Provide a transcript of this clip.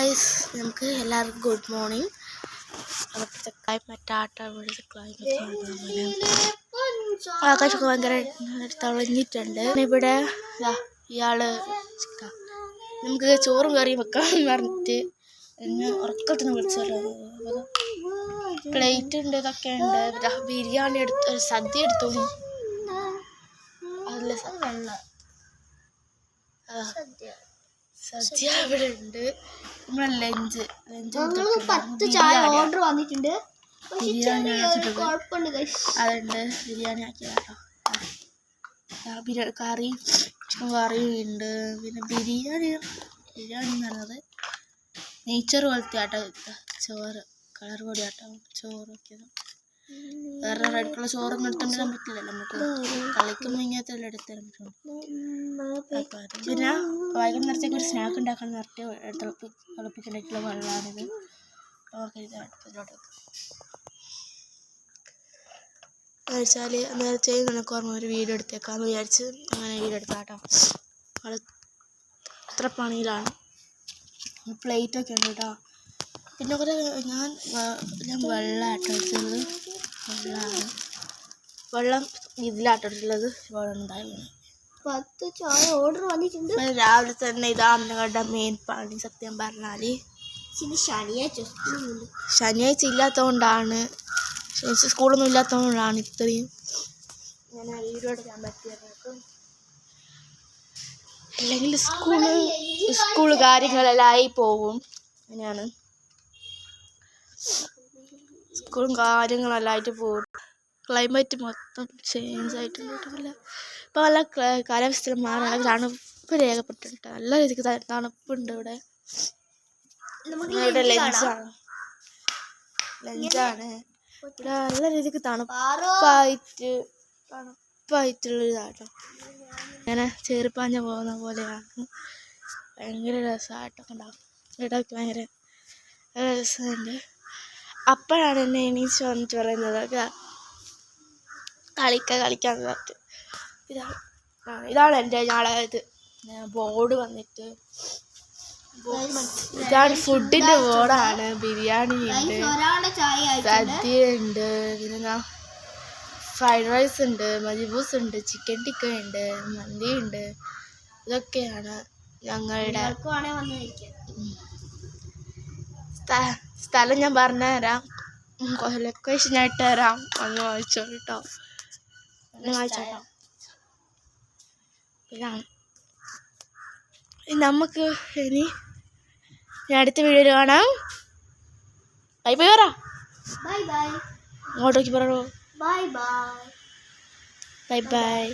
Guys, നമുക്ക് എല്ലാവർക്കും good morning. അവിടുത്തെ ക്ലൈമറ്റ് ഇവിടുത്തെ ക്ലൈമറ്റ് ആകാശമൊക്കെ ഭയങ്കര തെളിഞ്ഞിട്ടുണ്ട്. ഇവിടെ ഇയാള് നമുക്ക് ചോറും കറിയും വെക്കാൻ പറഞ്ഞിട്ട് എന്നെ ഉറക്കത്തിന് വിളിച്ചല്ലോ. പ്ലേറ്റ് ഉണ്ട്, ഇതൊക്കെ ഉണ്ട്. ബിരിയാണി എടുത്ത് സദ്യ എടുത്തോളൂ. അതിൽ സദ്യ ഇവിടെ ഉണ്ട്. നമ്മളെ ലഞ്ച് ഓർഡർ വന്നിട്ടുണ്ട്. ബിരിയാണി അതുണ്ട്. ബിരിയാണി ആക്കിയതാട്ടോ. കറി ചിക്കൻ കറിയും ഉണ്ട്. പിന്നെ ബിരിയാണി എന്ന് പറയുന്നത് നെയ്ച്ചോറ് പോലത്തെ ആട്ടോ. ചോറ് കളർ പൊടി ആട്ടോ ചോറ് വെക്കുന്നത്. വേറെ റെഡുള്ള ചോറൊന്നും എടുത്തോണ്ടിരാൻ പറ്റില്ലല്ലോ, നമുക്ക് കളിക്കുമ്പോൾ ഇങ്ങനത്തെ എടുത്തരാൻ പറ്റുള്ളൂ. പിന്നെ വൈകുന്നേരത്തേക്ക് ഒരു സ്നാക്ക് ഉണ്ടാക്കാൻ നേരത്തെ തിളപ്പിച്ചിട്ടുള്ള വെള്ളമാണിത്. അടുപ്പത്തിലോട്ട് വെച്ചാൽ നേരത്തെ നിനക്ക് ഓർമ്മ ഒരു വീഡിയോ എടുത്തേക്കാന്ന് വിചാരിച്ച് അങ്ങനെ വീഡിയോ എടുത്താട്ടോ. അവൾ അത്ര പണിയിലാണ്. പ്ലേറ്റൊക്കെ ഉണ്ട് കേട്ടോ. പിന്നെ കുറേ ഞാൻ വെള്ളമാട്ടോ എടുത്തത്. വെള്ളം ഇതിലാട്ടുള്ളത്. ഓർഡർ വന്നിട്ടുണ്ട്. രാവിലെ തന്നെ ഇതാ മെയിൻ പണി. സത്യം പറഞ്ഞാൽ ശനിയാഴ്ച ഇല്ലാത്തതുകൊണ്ടാണ്, സ്കൂളൊന്നും ഇല്ലാത്തതുകൊണ്ടാണ് ഇത്രയും ഇങ്ങനെ വീഡിയോ എടുക്കാൻ പറ്റിയത്. അല്ലെങ്കിൽ സ്കൂൾ കാര്യങ്ങളെല്ലാം ആയി പോവും. അങ്ങനെയാണ്, സ്കൂളും കാര്യങ്ങളെല്ലാം ആയിട്ട് പോകും. ക്ലൈമറ്റ് മൊത്തം ചേഞ്ച് ആയിട്ടുണ്ടല്ല. ഇപ്പോൾ നല്ല കാലാവസ്ഥ മാറാൻ തണുപ്പ് രേഖപ്പെട്ടിട്ടുണ്ട്. നല്ല രീതിക്ക് തണുപ്പുണ്ട് ഇവിടെ. ഇവിടെ ലഞ്ചാണ് ഇവിടെ. നല്ല രീതിക്ക് തണുപ്പായിട്ടുള്ളൊരിതാട്ടോ. ഇങ്ങനെ ചേറിപ്പാഞ്ഞ പോകുന്ന പോലെയാണ്. ഭയങ്കര രസമായിട്ടൊക്കെ ഉണ്ടാവും. ഇവിടെയൊക്കെ ഭയങ്കര രസമുണ്ട്. അപ്പോഴാണ് എന്നെ എണീച്ച് വന്നിട്ട് പറയുന്നത് കളിക്കാന്ന് പറഞ്ഞിട്ട്. ഇതാണ് എൻ്റെ നാളെ ബോർഡ് വന്നിട്ട്. ഇതാണ് ഫുഡിൻ്റെ ബോർഡാണ്. ബിരിയാണി ഉണ്ട്, സദ്യ ഉണ്ട്, പിന്നെ ഫ്രൈഡ് റൈസ് ഉണ്ട്, മജിബൂസ് ഉണ്ട്, ചിക്കൻ ടിക്ക ഉണ്ട്, മന്തി ഉണ്ട്. ഇതൊക്കെയാണ് ഞങ്ങളുടെ സ്ഥലം. ഞാൻ പറഞ്ഞുതരാം, ലൊക്കേഷൻ ആയിട്ട് തരാം. ഒന്ന് വായിച്ചോ കേട്ടോ. ഇതാണ് നമുക്ക്. ഇനി അടുത്ത വീഡിയോയിൽ കാണാം. ബൈ ബൈ പറ. ഇങ്ങോട്ടേക്ക് പറയൂ. Bye bye. Bye bye.